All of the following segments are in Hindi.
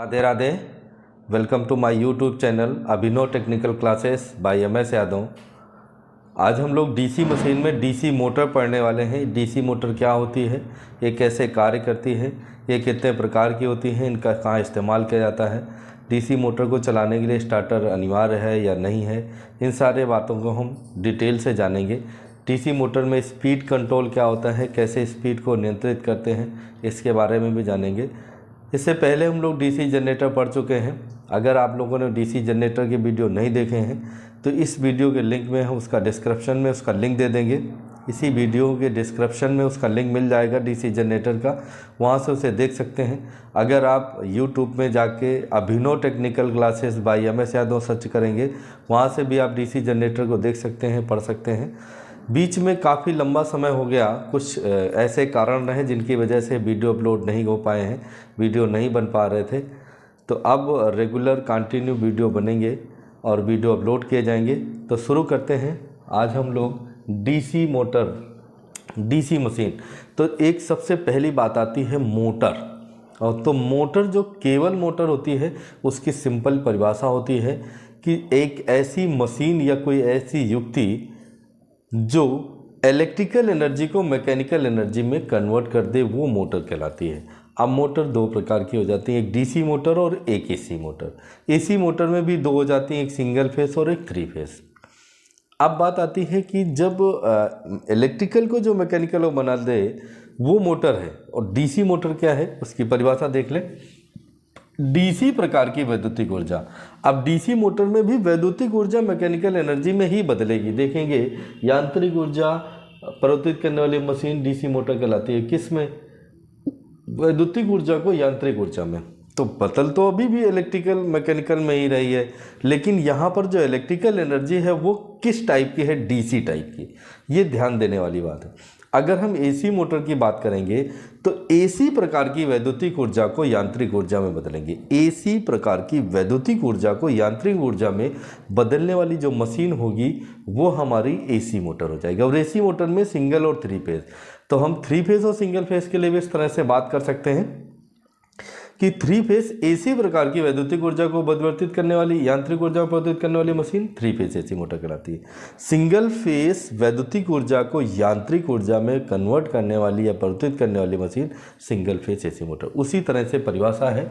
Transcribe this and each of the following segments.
Radhe Radhe. Welcome to my YouTube channel Abhinav technical classes by MS Yadav. आज हम लोग डीसी मशीन में डीसी मोटर पढ़ने वाले हैं। डीसी मोटर क्या होती है, ये कैसे कार्य करती है, ये कितने प्रकार की होती हैं, इनका कहाँ इस्तेमाल किया जाता है, डीसी मोटर को चलाने के लिए स्टार्टर अनिवार्य है या नहीं है, इन सारे बातों को हम डिटेल से जानेंगे। डीसी मोटर में स्पीड कंट्रोल क्या होता है, कैसे स्पीड को नियंत्रित करते हैं, इसके बारे में भी जानेंगे। इससे पहले हम लोग डीसी जनरेटर पढ़ चुके हैं। अगर आप लोगों ने डीसी जनरेटर के वीडियो नहीं देखे हैं तो इस वीडियो के लिंक में हम उसका डिस्क्रिप्शन में उसका लिंक दे देंगे। इसी वीडियो के डिस्क्रिप्शन में उसका लिंक मिल जाएगा डीसी जनरेटर का, वहाँ से उसे देख सकते हैं। अगर आप यूट्यूब में जाके Abhinav technical classes by MS Yadav search करेंगे, वहाँ से भी आप डीसी जनरेटर को देख सकते हैं, पढ़ सकते हैं। बीच में काफ़ी लंबा समय हो गया, कुछ ऐसे कारण रहे जिनकी वजह से वीडियो अपलोड नहीं हो पाए हैं, वीडियो नहीं बन पा रहे थे। तो अब रेगुलर कंटिन्यू वीडियो बनेंगे और वीडियो अपलोड किए जाएंगे। तो शुरू करते हैं। आज हम लोग डीसी मोटर, डीसी मशीन। तो एक सबसे पहली बात आती है मोटर। और तो मोटर जो केवल मोटर होती है उसकी सिंपल परिभाषा होती है कि एक ऐसी मशीन या कोई ऐसी युक्ति जो इलेक्ट्रिकल एनर्जी को मैकेनिकल एनर्जी में कन्वर्ट कर दे, वो मोटर कहलाती है। अब मोटर दो प्रकार की हो जाती है, एक डीसी मोटर और एक एसी मोटर। एसी मोटर में भी दो हो जाती हैं, एक सिंगल फेस और एक 3 फेस। अब बात आती है कि जब इलेक्ट्रिकल को जो मैकेनिकल वो बना दे वो मोटर है, और डीसी मोटर क्या है उसकी परिभाषा देख लें। डीसी प्रकार की वैद्युतिक ऊर्जा। अब डीसी मोटर में भी वैद्युतिक ऊर्जा मैकेनिकल एनर्जी में ही बदलेगी। देखेंगे यांत्रिक ऊर्जा परिवर्तित करने वाली मशीन डीसी मोटर कहलाती है। किस में? वैद्युतिक ऊर्जा को यांत्रिक ऊर्जा में। तो बदल तो अभी भी इलेक्ट्रिकल मैकेनिकल में ही रही है, लेकिन यहाँ पर जो इलेक्ट्रिकल एनर्जी है वो किस टाइप की है? डीसी टाइप की। ये ध्यान देने वाली बात है। अगर हम एसी मोटर की बात करेंगे तो एसी प्रकार की वैद्युतिक ऊर्जा को यांत्रिक ऊर्जा में बदलेंगे। एसी प्रकार की वैद्युतिक ऊर्जा को यांत्रिक ऊर्जा में बदलने वाली जो मशीन होगी वो हमारी एसी मोटर हो जाएगी। और एसी मोटर में सिंगल और 3 फेज। तो हम 3 फेज और सिंगल फेज के लिए भी इस तरह से बात कर सकते हैं कि 3 फेज एसी प्रकार की वैद्युतिक ऊर्जा को परिवर्तित करने वाली, यांत्रिक ऊर्जा को परिवर्तित करने वाली मशीन 3 फेज एसी मोटर कहलाती है। सिंगल फेज वैद्युतिक ऊर्जा को यांत्रिक ऊर्जा में कन्वर्ट करने वाली या परिवर्तित करने वाली machine single phase AC motor. उसी तरह से परिभाषा है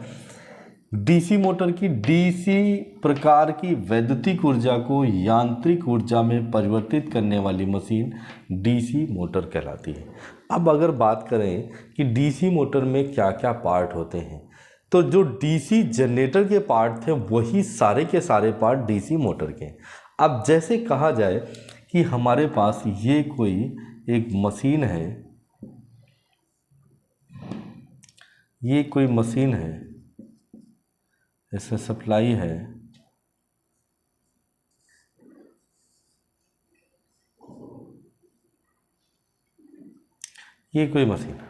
डीसी मोटर की। डीसी प्रकार की वैद्युतिक ऊर्जा को यांत्रिक ऊर्जा में परिवर्तित करने वाली मशीन डीसी मोटर कहलाती है। अब अगर बात करें कि डीसी मोटर में क्या क्या पार्ट होते हैं, तो जो डीसी जनरेटर के पार्ट थे वही सारे के सारे पार्ट डीसी मोटर के। अब जैसे कहा जाए कि हमारे पास ये कोई एक मशीन है, ये कोई मशीन है, इसमें सप्लाई है, ये कोई मशीन है।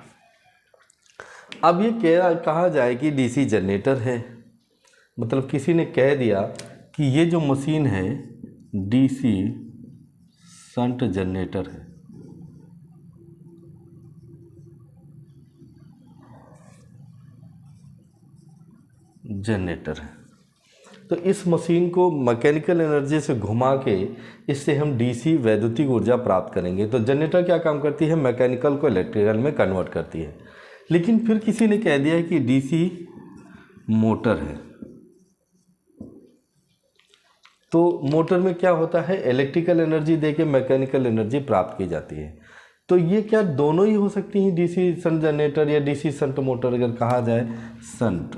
अब ये कहा जाए कि डीसी जनरेटर है, मतलब किसी ने कह दिया कि ये जो मशीन है डीसी शंट जनरेटर है। जनरेटर है, तो इस मशीन को मैकेनिकल एनर्जी से घुमा के इससे हम डीसी वैद्युतिक ऊर्जा प्राप्त करेंगे। तो जनरेटर क्या काम करती है? मैकेनिकल को इलेक्ट्रिकल में कन्वर्ट करती है। लेकिन फिर किसी ने कह दिया कि डीसी मोटर है, तो मोटर में क्या होता है? इलेक्ट्रिकल एनर्जी देके मैकेनिकल एनर्जी प्राप्त की जाती है। तो ये क्या दोनों ही हो सकती हैं, डीसी शंट जनरेटर या डीसी शंट मोटर? अगर कहा जाए शंट,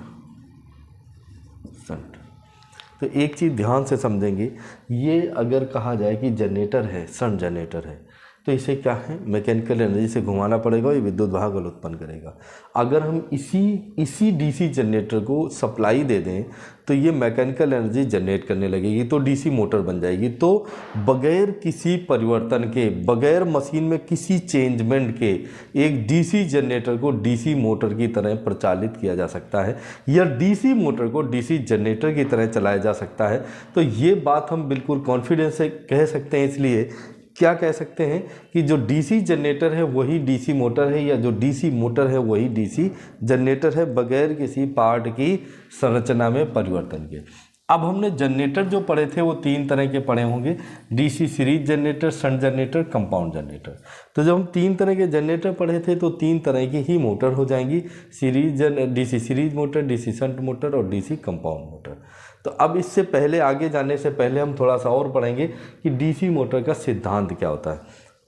तो एक चीज़ ध्यान से समझेंगे, ये अगर कहा जाए कि जनरेटर है, शंट जनरेटर है, तो इसे क्या है? मैकेनिकल एनर्जी से घुमाना पड़ेगा और ये विद्युत भाग उत्पन्न करेगा। अगर हम इसी डीसी जनरेटर को सप्लाई दे दें तो ये मैकेनिकल एनर्जी जनरेट करने लगेगी, तो डीसी मोटर बन जाएगी। तो बगैर किसी परिवर्तन के, बगैर मशीन में किसी चेंजमेंट के एक डीसी जनरेटर को डीसी मोटर की तरह प्रचालित किया जा सकता है, या डीसी मोटर को डीसी जनरेटर की तरह चलाया जा सकता है। तो ये बात हम बिल्कुल कॉन्फिडेंस से कह सकते हैं, इसलिए क्या कह सकते हैं कि जो डीसी जनरेटर है वही डीसी मोटर है, या जो डीसी मोटर है वही डीसी जनरेटर है, बगैर किसी पार्ट की संरचना में परिवर्तन के। अब हमने जनरेटर जो पढ़े थे वो 3 तरह के पढ़े होंगे, DC series generator, shunt generator, compound generator. तो जब हम 3 तरह के जनरेटर पढ़े थे तो 3 तरह की ही मोटर हो जाएंगी, DC series motor, DC shunt motor और डीसी कंपाउंड मोटर। तो अब इससे पहले आगे जाने से पहले हम थोड़ा सा और पढ़ेंगे कि डीसी मोटर का सिद्धांत क्या होता है,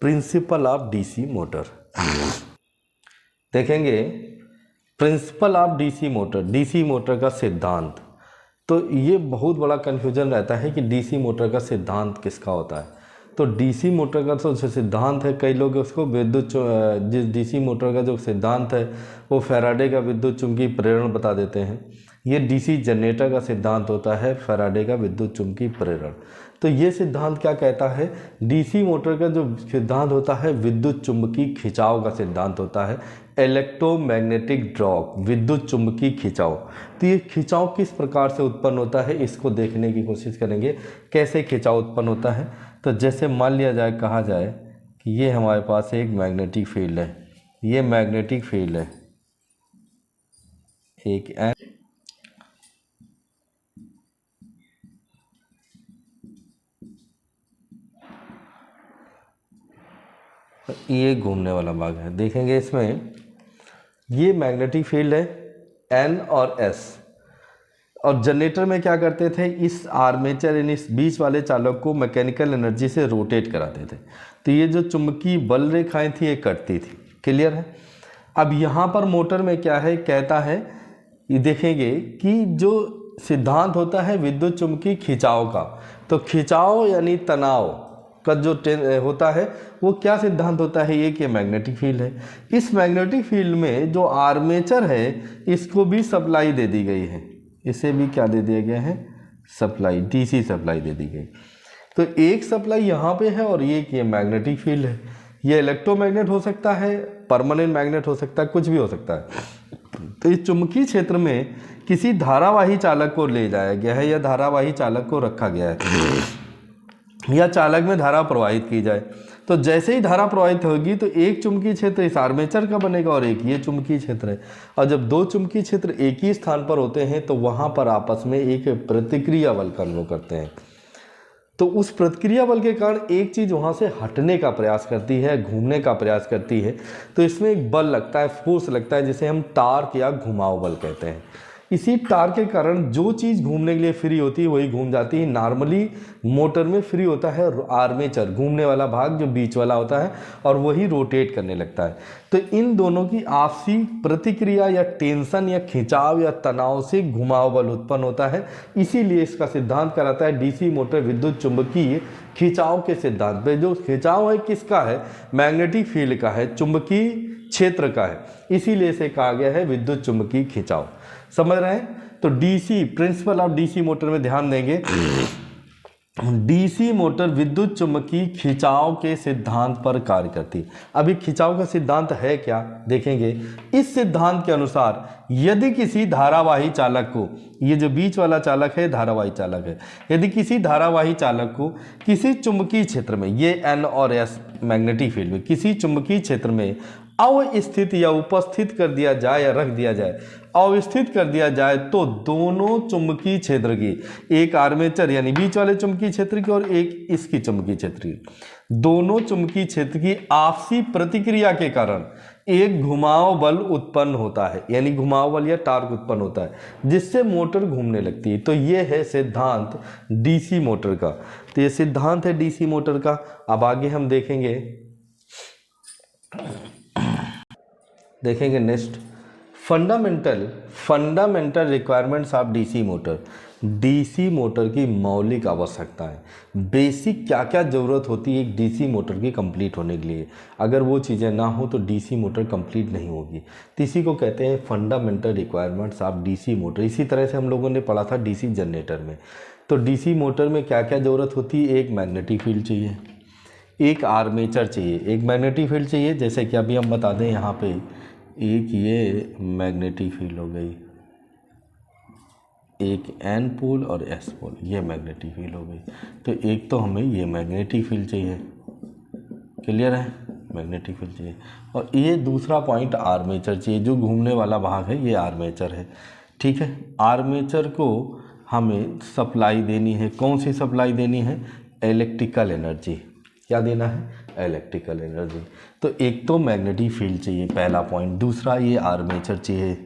प्रिंसिपल ऑफ डीसी मोटर। देखेंगे प्रिंसिपल ऑफ डीसी मोटर का सिद्धांत। तो ये बहुत बड़ा कन्फ्यूजन रहता है कि डीसी मोटर का सिद्धांत किसका होता है। तो डीसी मोटर का तो सिद्धांत है, कई लोग उसको जिस डीसी मोटर का जो सिद्धांत है वो फैराडे का विद्युत चुंबकीय प्रेरण बता देते हैं। ये डीसी जनरेटर का सिद्धांत होता है फैराडे का विद्युत चुंबकीय प्रेरण। तो ये सिद्धांत क्या कहता है, डीसी मोटर का जो सिद्धांत होता है विद्युत चुंबकीय खिंचाव का सिद्धांत होता है, इलेक्ट्रोमैग्नेटिक ड्रॉप, विद्युत चुंबकीय खिंचाव। तो ये खिंचाव किस प्रकार से उत्पन्न होता है इसको देखने की कोशिश करेंगे, कैसे खिंचाव उत्पन्न होता है। तो जैसे मान लिया जाए, कहा जाए कि ये हमारे पास एक मैग्नेटिक फील्ड है, ये मैग्नेटिक फील्ड है एक ये घूमने वाला भाग है। देखेंगे इसमें ये मैग्नेटिक फील्ड है एन और एस, और जनरेटर में क्या करते थे, इस आर्मेचर यानी इस बीच वाले चालक को मैकेनिकल एनर्जी से रोटेट कराते थे। तो ये जो चुंबकीय बल रेखाएं थी ये कटती थी। क्लियर है। अब यहाँ पर मोटर में क्या है, कहता है, ये देखेंगे कि जो सिद्धांत होता है विद्युत चुंबकीय खिंचाव का, तो खिंचाव यानी तनाव का जो होता है वो क्या सिद्धांत होता है, एक ये मैग्नेटिक फील्ड है। इस मैग्नेटिक फील्ड में जो आर्मेचर है इसको भी सप्लाई दे दी गई है, इसे भी क्या दे दिया गया है, सप्लाई, डीसी सप्लाई दे दी गई। तो एक सप्लाई यहाँ पे है और एक ये मैग्नेटिक फील्ड है। ये इलेक्ट्रोमैग्नेट हो सकता है, परमानेंट मैग्नेट हो सकता है, कुछ भी हो सकता है। तो इस चुंबकीय क्षेत्र में किसी धारावाही चालक को ले जाया गया है या धारावाही चालक को रखा गया है या चालक में धारा प्रवाहित की जाए। तो जैसे ही धारा प्रवाहित होगी तो एक चुंबकीय क्षेत्र इस आर्मेचर का बनेगा और एक ये चुंबकीय क्षेत्र है। और जब दो चुंबकीय क्षेत्र एक ही स्थान पर होते हैं तो वहाँ पर आपस में एक प्रतिक्रिया बल का अनुभव करते हैं। तो उस प्रतिक्रिया बल के कारण एक चीज़ वहाँ से हटने का प्रयास करती है, घूमने का प्रयास करती है। तो इसमें एक बल लगता है, फोर्स लगता है, जिसे हम टार्क या घुमाव बल कहते हैं। इसी टार्क के कारण जो चीज़ घूमने के लिए फ्री होती है वही घूम जाती है। नॉर्मली मोटर में फ्री होता है आर्मेचर, घूमने वाला भाग जो बीच वाला होता है, और वही रोटेट करने लगता है। तो इन दोनों की आपसी प्रतिक्रिया या टेंशन या खिंचाव या तनाव से घुमाव बल उत्पन्न होता है। इसीलिए इसका सिद्धांत कराता है डीसी मोटर विद्युत चुंबकीय खिंचाव के सिद्धांत पे। जो खिंचाव है किसका है, मैग्नेटिक फील्ड का है, चुंबकीय क्षेत्र का है, इसीलिए इसे कहा गया है विद्युत चुंबकीय खिंचाव। समझ रहे हैं। तो DC, principle of DC motor में ध्यान देंगे, डीसी मोटर विद्युत चुंबकीय खिंचाव के सिद्धांत पर कार्य करती है। अभी खिंचाव का सिद्धांत है क्या, देखेंगे। इस सिद्धांत के अनुसार यदि किसी धारावाही चालक को, ये जो बीच वाला चालक है धारावाही चालक है, यदि किसी धारावाही चालक को किसी चुंबकीय क्षेत्र में, ये एन और एस मैग्नेटिक फील्ड में, किसी चुंबकीय क्षेत्र में अवस्थित या उपस्थित कर दिया जाए या रख दिया जाए, अवस्थित कर दिया जाए, तो दोनों चुंबकीय क्षेत्र की, एक आर्मेचर यानी बीच वाले चुंबकीय क्षेत्र की और एक इसकी चुंबकीय क्षेत्र की, दोनों चुंबकीय क्षेत्र की आपसी प्रतिक्रिया के कारण एक घुमाव बल उत्पन्न होता है, यानी घुमाव बल या टार्क उत्पन्न होता है, जिससे मोटर घूमने लगती है। तो ये है सिद्धांत डीसी मोटर का। तो ये सिद्धांत है डीसी मोटर का। अब आगे हम देखेंगे next fundamental requirements of DC motor. DC motor की मौलिक आवश्यकताएं, बेसिक क्या क्या ज़रूरत होती है एक डीसी मोटर की कंप्लीट होने के लिए। अगर वो चीज़ें ना हो तो डीसी मोटर कंप्लीट नहीं होगी। तो इसी को कहते हैं fundamental requirements of DC motor. इसी तरह से हम लोगों ने पढ़ा था डीसी जनरेटर में। तो डीसी मोटर में क्या क्या ज़रूरत होती है, एक मैग्नेटिक फील्ड चाहिए, एक आर्मेचर चाहिए, एक मैग्नेटिक फील्ड चाहिए, जैसे कि अभी हम बता दें यहाँ पे एक ये मैग्नेटिक फील्ड हो गई, एक एन पोल और एस पोल, ये मैग्नेटिक फील्ड हो गई। तो एक तो हमें ये मैग्नेटिक फील्ड चाहिए, क्लियर है, मैग्नेटिक फील्ड चाहिए। और ये दूसरा पॉइंट आर्मेचर चाहिए, जो घूमने वाला भाग है ये आर्मेचर है, ठीक है। आर्मेचर को हमें सप्लाई देनी है, कौन सी सप्लाई देनी है, इलेक्ट्रिकल एनर्जी। क्या देना है, इलेक्ट्रिकल एनर्जी। तो एक तो मैग्नेटिक फील्ड चाहिए, पहला पॉइंट, दूसरा ये आर्मेचर चाहिए,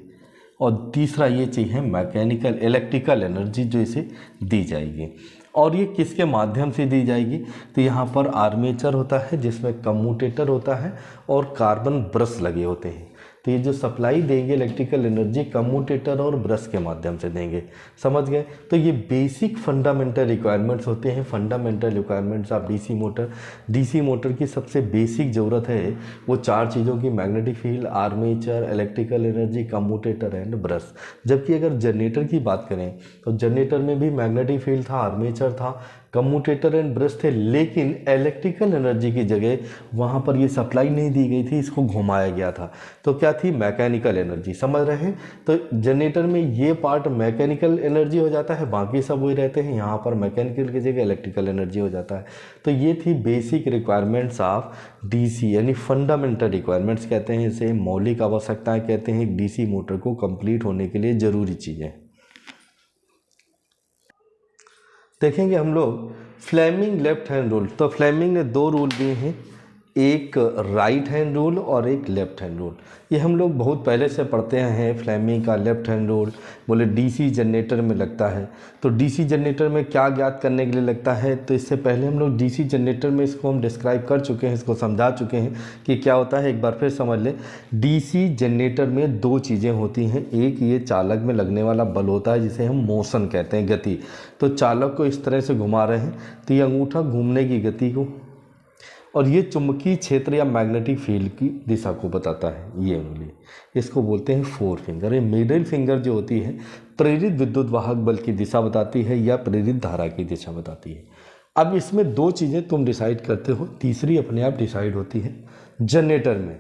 और तीसरा ये चाहिए मैकेनिकल इलेक्ट्रिकल एनर्जी जो इसे दी जाएगी। और ये किसके माध्यम से दी जाएगी, तो यहाँ पर आर्मेचर होता है जिसमें कम्यूटेटर होता है और कार्बन ब्रश लगे होते हैं। तो ये जो सप्लाई देंगे इलेक्ट्रिकल एनर्जी कम्यूटेटर और ब्रश के माध्यम से देंगे, समझ गए। तो ये बेसिक फंडामेंटल रिक्वायरमेंट्स होते हैं, fundamental requirements of DC motor. DC motor की सबसे बेसिक ज़रूरत है वो चार चीज़ों की, magnetic field, armature, electrical energy, commutator and brush. जबकि अगर जनरेटर की बात करें तो जनरेटर में भी मैग्नेटिक फील्ड था, आर्मेचर था, कम्यूटेटर एंड ब्रश थे, लेकिन इलेक्ट्रिकल एनर्जी की जगह वहाँ पर ये सप्लाई नहीं दी गई थी, इसको घुमाया गया था। तो क्या थी, मैकेनिकल एनर्जी, समझ रहे हैं। तो जनरेटर में ये पार्ट मैकेनिकल एनर्जी हो जाता है, बाकी सब वही रहते हैं, यहाँ पर मैकेनिकल की जगह इलेक्ट्रिकल एनर्जी हो जाता है। तो ये थी बेसिक रिक्वायरमेंट्स ऑफ डीसी, यानी फंडामेंटल रिक्वायरमेंट्स कहते हैं इसे, मौलिक आवश्यकताएँ कहते हैं डीसी मोटर को कंप्लीट होने के लिए ज़रूरी चीज़ें। देखेंगे हम लोग फ्लेमिंग लेफ्ट हैंड रूल। तो फ्लेमिंग ने दो रूल दिए हैं, एक राइट हैंड रूल और एक लेफ्ट हैंड रूल। ये हम लोग बहुत पहले से पढ़ते हैं। फ्लेमिंग का लेफ्ट हैंड रूल बोले डीसी जनरेटर में लगता है। तो डीसी जनरेटर में क्या ज्ञात करने के लिए लगता है, तो इससे पहले हम लोग डीसी जनरेटर में इसको हम डिस्क्राइब कर चुके हैं, इसको समझा चुके हैं कि क्या होता है। एक बार फिर समझ लें, डीसी जनरेटर में दो चीज़ें होती हैं। एक ये चालक में लगने वाला बल होता है जिसे हम मोशन कहते हैं, गति। तो चालक को इस तरह से घुमा रहे हैं तो ये अंगूठा घूमने की गति को, और ये चुंबकीय क्षेत्र या मैग्नेटिक फील्ड की दिशा को बताता है। ये उंगली, इसको बोलते हैं फोर फिंगर। ये मिडिल फिंगर जो होती है प्रेरित विद्युत वाहक बल की दिशा बताती है या प्रेरित धारा की दिशा बताती है। अब इसमें दो चीज़ें तुम डिसाइड करते हो, तीसरी अपने आप डिसाइड होती है जनरेटर में।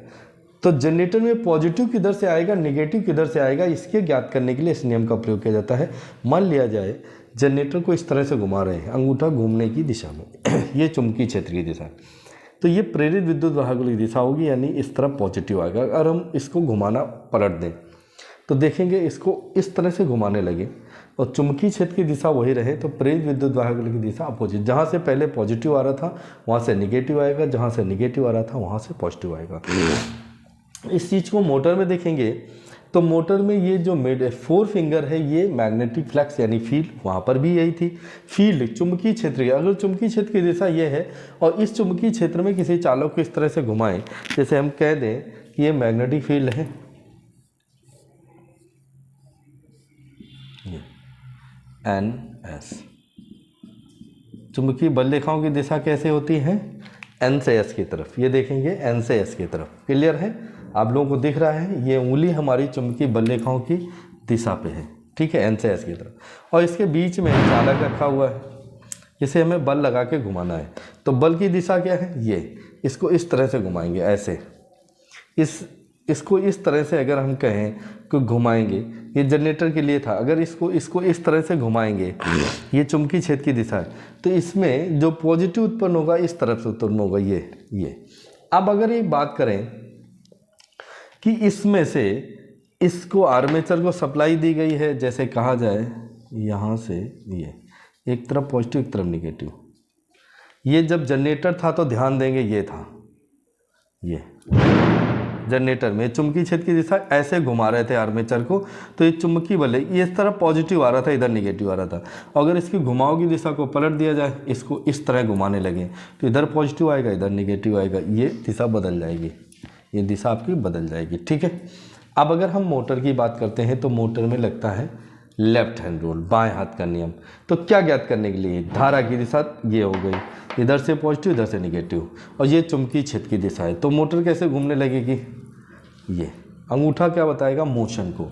तो जनरेटर में पॉजिटिव किधर से आएगा, नेगेटिव किधर से आएगा, इसके ज्ञात करने के लिए इस नियम का प्रयोग किया जाता है। मान लिया जाए जनरेटर को इस तरह से घुमा रहे हैं, अंगूठा घूमने की दिशा में ये चुंबकीय क्षेत्र की दिशा, तो ये प्रेरित विद्युत वाहक की दिशा होगी, यानी इस तरफ पॉजिटिव आएगा। अगर हम इसको घुमाना पलट दें तो देखेंगे इसको इस तरह से घुमाने लगे और चुंबकीय क्षेत्र की दिशा वही रहे, तो प्रेरित विद्युत वाहक की दिशा अपोजिट, जहाँ से पहले पॉजिटिव आ रहा था वहाँ से निगेटिव आएगा, जहाँ से निगेटिव आ रहा था वहाँ से पॉजिटिव आएगा। इस चीज़ को मोटर में देखेंगे तो मोटर में ये जो फोर फिंगर है ये मैग्नेटिक फ्लक्स यानी फील्ड, वहाँ पर भी यही थी फील्ड चुंबकीय क्षेत्र की। अगर चुंबकीय क्षेत्र की दिशा ये है और इस चुंबकीय क्षेत्र में किसी चालक को इस तरह से घुमाएं, जैसे हम कह दें कि ये मैग्नेटिक फील्ड है, एन एस, चुंबकीय बल रेखाओं की दिशा कैसे होती है, एन से एस की तरफ। ये देखेंगे एन से एस की तरफ, क्लियर है, आप लोगों को दिख रहा है। ये उंगली हमारी चुंबकीय बल रेखाओं की दिशा पे है, ठीक है, एन से एस की तरफ। और इसके बीच में चालक रखा हुआ है जिसे हमें बल लगा के घुमाना है। तो बल की दिशा क्या है, ये, इसको इस तरह से घुमाएंगे, ऐसे इसको इस तरह से अगर हम कहें कि घुमाएंगे, ये जनरेटर के लिए था, अगर इसको इस तरह से घुमाएंगे, ये चुंबकीय क्षेत्र की दिशा है, तो इसमें जो पॉजिटिव उत्पन्न होगा इस तरफ से उत्पन्न होगा, ये। अब अगर ये बात करें कि इसमें से इसको आर्मेचर को सप्लाई दी गई है, जैसे कहा जाए यहाँ से ये एक तरफ पॉजिटिव एक तरफ निगेटिव। ये जब जनरेटर था तो ध्यान देंगे ये था, ये जनरेटर में चुंबकीय क्षेत्र की दिशा ऐसे घुमा रहे थे आर्मेचर को, तो ये चुंबकीय बल है, ये इस तरफ पॉजिटिव आ रहा था, इधर निगेटिव आ रहा था। अगर इसकी घुमाव की दिशा को पलट दिया जाए, इसको इस तरह घुमाने लगे तो इधर पॉजिटिव आएगा, इधर निगेटिव आएगा, ये दिशा बदल जाएगी, ये दिशा आपकी बदल जाएगी, ठीक है। अब अगर हम मोटर की बात करते हैं तो मोटर में लगता है लेफ्ट हैंड रूल, बाएं हाथ का नियम। तो क्या ज्ञात करने के लिए, धारा की दिशा ये हो गई, इधर से पॉजिटिव इधर से निगेटिव, और ये चुंबकीय क्षेत्र की दिशा है। तो मोटर कैसे घूमने लगेगी, ये अंगूठा क्या बताएगा, मोशन को।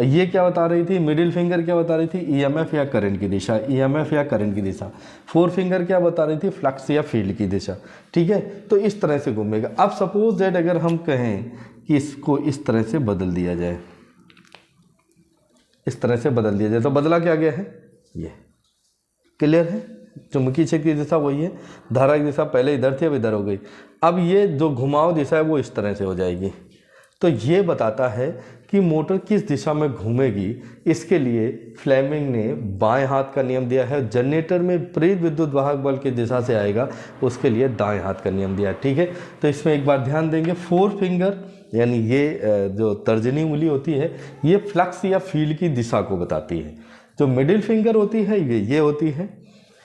ये क्या बता रही थी, मिडिल फिंगर क्या बता रही थी, ईएमएफ या करंट की दिशा, ईएमएफ या करंट की दिशा। फोर फिंगर क्या बता रही थी, फ्लक्स या फील्ड की दिशा, ठीक है। तो इस तरह से घूमेगा। अब सपोज दैट अगर हम कहें कि इसको इस तरह से बदल दिया जाए, इस तरह से बदल दिया जाए, तो बदला क्या गया है, ये, क्लियर है। चुंबकीय क्षेत्र की दिशा वही है, धारा की दिशा पहले इधर थी अब इधर हो गई। अब ये जो घुमाव दिशा है वो इस तरह से हो जाएगी। तो ये बताता है कि मोटर किस दिशा में घूमेगी। इसके लिए फ्लेमिंग ने बाएं हाथ का नियम दिया है। जनरेटर में प्रेरित विद्युत वाहक बल की दिशा से आएगा, उसके लिए दाएं हाथ का नियम दिया है। ठीक है, तो इसमें एक बार ध्यान देंगे, 4 फिंगर यानी ये जो तर्जनी उंगली होती है ये फ्लक्स या फील्ड की दिशा को बताती है। जो मिडिल फिंगर होती है ये होती है,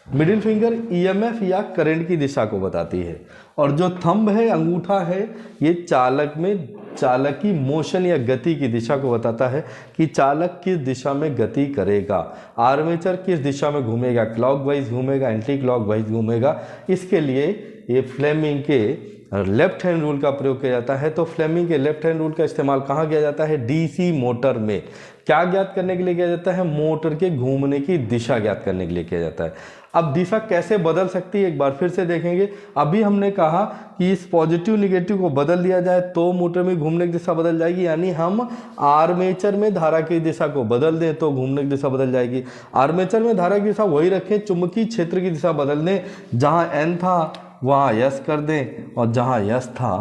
मिडिल फिंगर ईएमएफ या करंट की दिशा को बताती है। और जो थंब है, अंगूठा है, ये चालक की मोशन या गति की दिशा को बताता है कि चालक किस दिशा में गति करेगा। आर्मेचर किस दिशा में घूमेगा, क्लॉकवाइज घूमेगा, एंटी क्लॉकवाइज घूमेगा। इसके लिए ये फ्लेमिंग के लेफ्ट हैंड रूल का प्रयोग किया जाता है। तो फ्लेमिंग के लेफ्ट हैंड रूल का इस्तेमाल कहाँ किया जाता है? डीसी मोटर में। क्या ज्ञात करने के लिए किया जाता है? मोटर के घूमने की दिशा ज्ञात करने के लिए किया जाता है। अब दिशा कैसे बदल सकती है एक बार फिर से देखेंगे। अभी हमने कहा कि इस पॉजिटिव निगेटिव को बदल दिया जाए तो मोटर में घूमने की दिशा बदल जाएगी, यानी हम आर्मेचर में धारा की दिशा को बदल दें तो घूमने की दिशा बदल जाएगी। आर्मेचर में धारा की दिशा वही रखें, चुंबकीय क्षेत्र की दिशा बदल दें, जहाँ एन था वहाँ यस कर दें और जहाँ यस था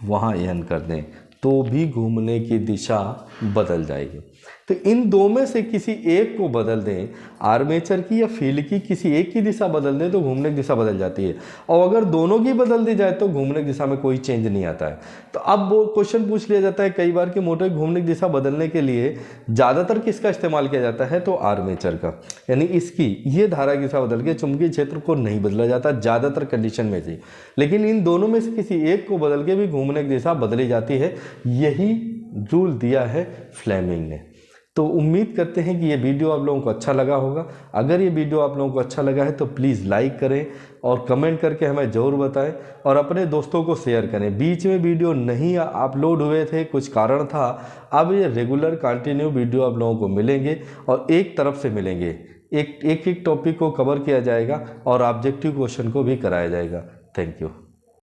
वहाँ एन कर दें, तो भी घूमने की दिशा बदल जाएगी। तो इन दो में से किसी एक को बदल दें, आर्मेचर की या फील्ड की किसी एक की दिशा बदल दें तो घूमने की दिशा बदल जाती है। और अगर दोनों की बदल दी जाए तो घूमने की दिशा में कोई चेंज नहीं आता है। तो अब वो क्वेश्चन पूछ लिया जाता है कई बार कि मोटर की घूमने की दिशा बदलने के लिए ज़्यादातर किसका इस्तेमाल किया जाता है? तो आर्मेचर का, यानी इसकी ये धारा की दिशा बदल के चुंबकीय क्षेत्र को नहीं बदला जाता ज़्यादातर कंडीशन में से, लेकिन इन दोनों में से किसी एक को बदल के भी घूमने की दिशा बदली जाती है। यही रूल दिया है फ्लेमिंग ने। तो उम्मीद करते हैं कि ये वीडियो आप लोगों को अच्छा लगा होगा। अगर ये वीडियो आप लोगों को अच्छा लगा है तो प्लीज़ लाइक करें और कमेंट करके हमें ज़रूर बताएं और अपने दोस्तों को शेयर करें। बीच में वीडियो नहीं अपलोड हुए थे, कुछ कारण था। अब ये रेगुलर कंटिन्यू वीडियो आप लोगों को मिलेंगे और एक तरफ से मिलेंगे, एक टॉपिक को कवर किया जाएगा और ऑब्जेक्टिव क्वेश्चन को भी कराया जाएगा। Thank you.